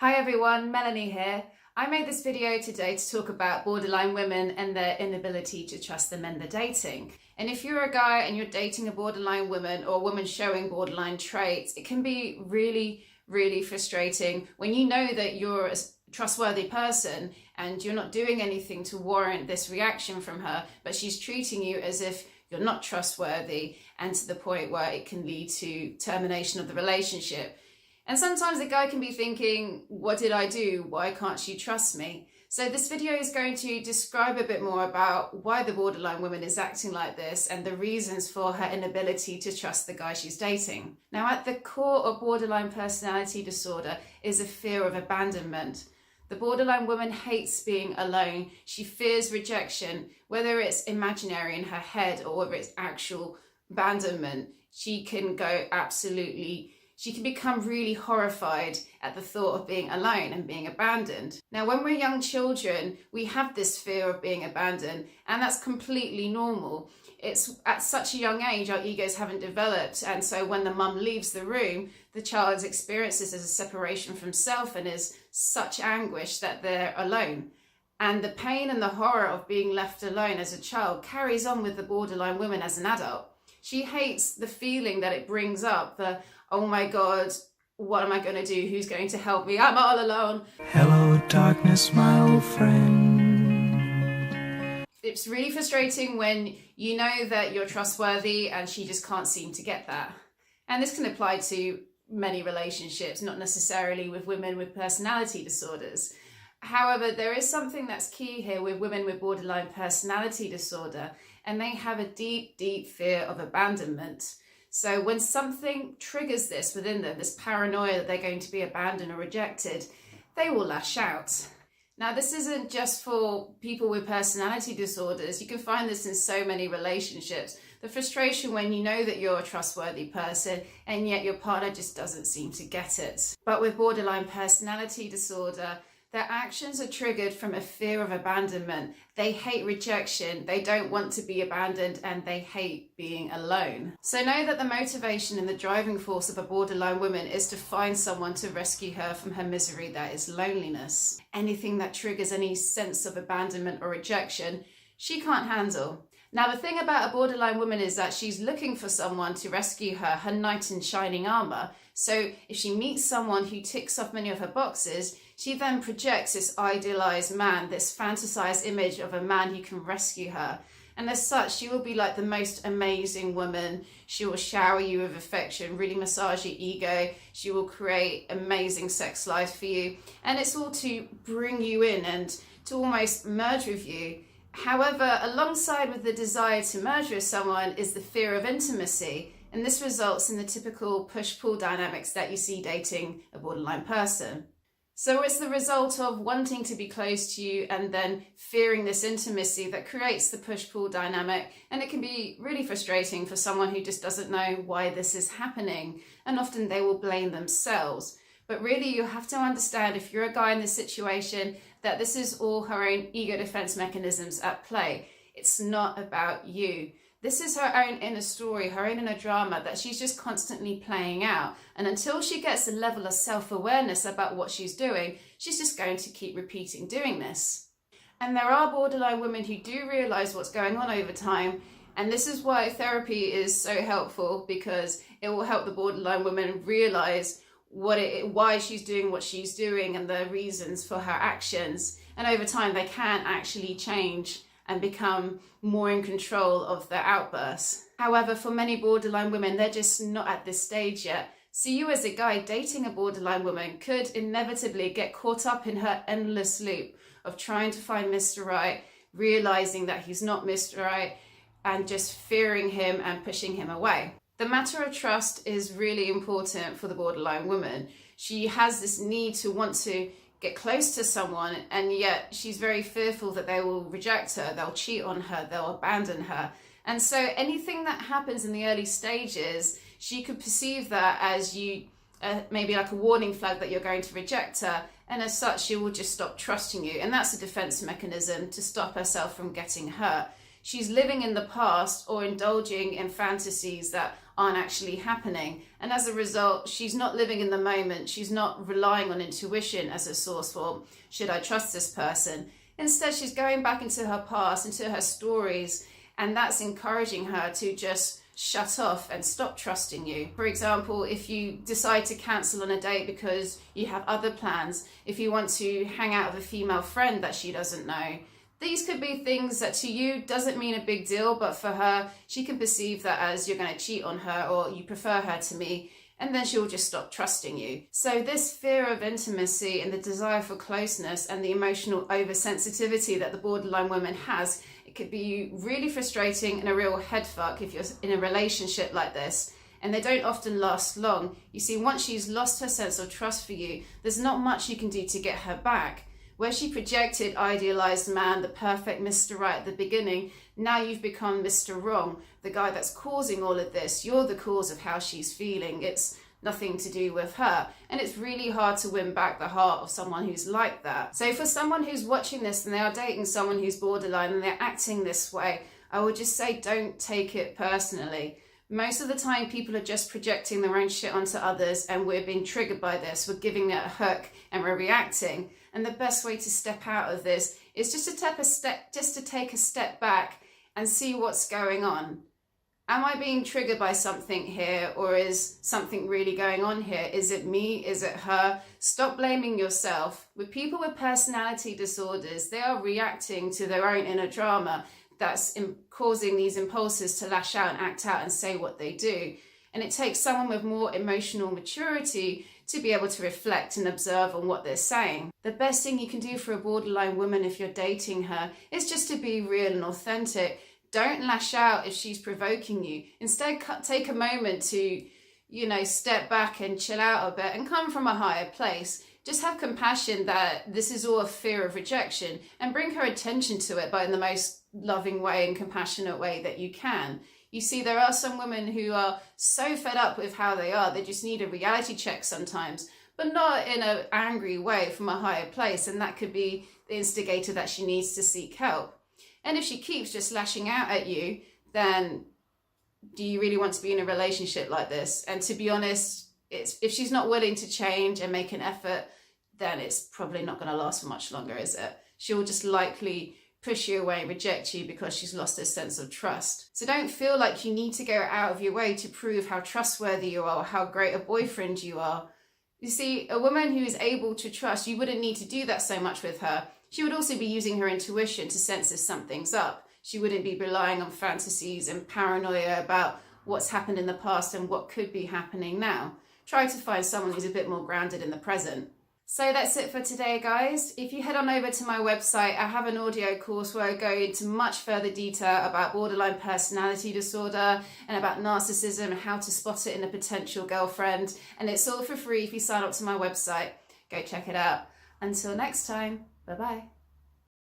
Hi everyone, Melanie here. I made this video today to talk about borderline women and their inability to trust the men they're dating. And if you're a guy and you're dating a borderline woman or a woman showing borderline traits, it can be really frustrating when you know that you're a trustworthy person and you're not doing anything to warrant this reaction from her, but she's treating you as if you're not trustworthy, and to the point where it can lead to termination of the relationship. And sometimes the guy can be thinking, what did I do? Why can't she trust me? So this video is going to describe a bit more about why the borderline woman is acting like this and the reasons for her inability to trust the guy she's dating. Now, at the core of borderline personality disorder is a fear of abandonment. The borderline woman hates being alone. She fears rejection, whether it's imaginary in her head or whether it's actual abandonment. She can become really horrified at the thought of being alone and being abandoned. Now, when we're young children, we have this fear of being abandoned, and that's completely normal. It's at such a young age, our egos haven't developed, and so when the mum leaves the room, the child experiences as a separation from self and is such anguish that they're alone. And the pain and the horror of being left alone as a child carries on with the borderline woman as an adult. She hates the feeling that it brings up, oh my God, what am I going to do? Who's going to help me? I'm all alone. Hello, darkness, my old friend. It's really frustrating when you know that you're trustworthy and she just can't seem to get that. And this can apply to many relationships, not necessarily with women with personality disorders. However, there is something that's key here with women with borderline personality disorder, and they have a deep fear of abandonment. So when something triggers this within them, this paranoia that they're going to be abandoned or rejected, they will lash out. Now, this isn't just for people with personality disorders. You can find this in so many relationships. The frustration when you know that you're a trustworthy person and yet your partner just doesn't seem to get it. But with borderline personality disorder, their actions are triggered from a fear of abandonment. They hate rejection, they don't want to be abandoned, and they hate being alone. So know that the motivation and the driving force of a borderline woman is to find someone to rescue her from her misery, that is loneliness. Anything that triggers any sense of abandonment or rejection, she can't handle. Now, the thing about a borderline woman is that she's looking for someone to rescue her knight in shining armor. So if she meets someone who ticks off many of her boxes, she then projects this idealized man, this fantasized image of a man who can rescue her. And as such, she will be like the most amazing woman. She will shower you with affection, really massage your ego. She will create amazing sex life for you. And it's all to bring you in and to almost merge with you. However, alongside with the desire to merge with someone is the fear of intimacy. And this results in the typical push-pull dynamics that you see dating a borderline person. So it's the result of wanting to be close to you and then fearing this intimacy that creates the push-pull dynamic. And it can be really frustrating for someone who just doesn't know why this is happening. And often they will blame themselves. But really, you have to understand, if you're a guy in this situation, that this is all her own ego defense mechanisms at play. It's not about you. This is her own inner story, her own inner drama that she's just constantly playing out. And until she gets a level of self-awareness about what she's doing, she's just going to keep repeating doing this. And there are borderline women who do realize what's going on over time. And this is why therapy is so helpful, because it will help the borderline woman realize why she's doing what she's doing and the reasons for her actions. And over time, they can actually change and become more in control of their outbursts. However, for many borderline women, they're just not at this stage yet. So you as a guy dating a borderline woman could inevitably get caught up in her endless loop of trying to find Mr. Right, realizing that he's not Mr. Right, and just fearing him and pushing him away. The matter of trust is really important for the borderline woman. She has this need to want to get close to someone, and yet she's very fearful that they will reject her, they'll cheat on her, they'll abandon her. And so anything that happens in the early stages, she could perceive that as maybe like a warning flag that you're going to reject her, and as such she will just stop trusting you. And that's a defense mechanism to stop herself from getting hurt. She's living in the past or indulging in fantasies that aren't actually happening. And as a result, she's not living in the moment. She's not relying on intuition as a source for, should I trust this person? Instead, she's going back into her past, into her stories, and that's encouraging her to just shut off and stop trusting you. For example, if you decide to cancel on a date because you have other plans, if you want to hang out with a female friend that she doesn't know, these could be things that to you doesn't mean a big deal, but for her, she can perceive that as you're going to cheat on her or you prefer her to me, and then she'll just stop trusting you. So this fear of intimacy and the desire for closeness and the emotional oversensitivity that the borderline woman has, it could be really frustrating and a real head fuck if you're in a relationship like this. And they don't often last long. You see, once she's lost her sense of trust for you, there's not much you can do to get her back. Where she projected idealized man, the perfect Mr. Right at the beginning, now you've become Mr. Wrong, the guy that's causing all of this. You're the cause of how she's feeling. It's nothing to do with her. And it's really hard to win back the heart of someone who's like that. So for someone who's watching this and they are dating someone who's borderline and they're acting this way, I would just say don't take it personally. Most of the time people are just projecting their own shit onto others and we're being triggered by this. We're giving it a hook and we're reacting. And the best way to step out of this is just to take a step back and see what's going on. Am I being triggered by something here, or is something really going on here? Is it me? Is it her? Stop blaming yourself. With people with personality disorders, they are reacting to their own inner drama that's causing these impulses to lash out and act out and say what they do. And it takes someone with more emotional maturity to be able to reflect and observe on what they're saying. The best thing you can do for a borderline woman if you're dating her is just to be real and authentic. Don't lash out if she's provoking you. Instead, take a moment to, step back and chill out a bit and come from a higher place. Just have compassion that this is all a fear of rejection and bring her attention to it, but in the most loving way and compassionate way that you can. You see, there are some women who are so fed up with how they are, they just need a reality check sometimes, but not in an angry way, from a higher place. And that could be the instigator that she needs to seek help. And if she keeps just lashing out at you, then do you really want to be in a relationship like this? And to be honest, if she's not willing to change and make an effort, then it's probably not going to last for much longer, is it? She'll just likely push you away and reject you because she's lost her sense of trust. So don't feel like you need to go out of your way to prove how trustworthy you are or how great a boyfriend you are. You see, a woman who is able to trust, you wouldn't need to do that so much with her. She would also be using her intuition to sense if something's up. She wouldn't be relying on fantasies and paranoia about what's happened in the past and what could be happening now. Try to find someone who's a bit more grounded in the present. So that's it for today, guys. If you head on over to my website, I have an audio course where I go into much further detail about borderline personality disorder and about narcissism and how to spot it in a potential girlfriend. And it's all for free if you sign up to my website. Go check it out. Until next time, bye-bye.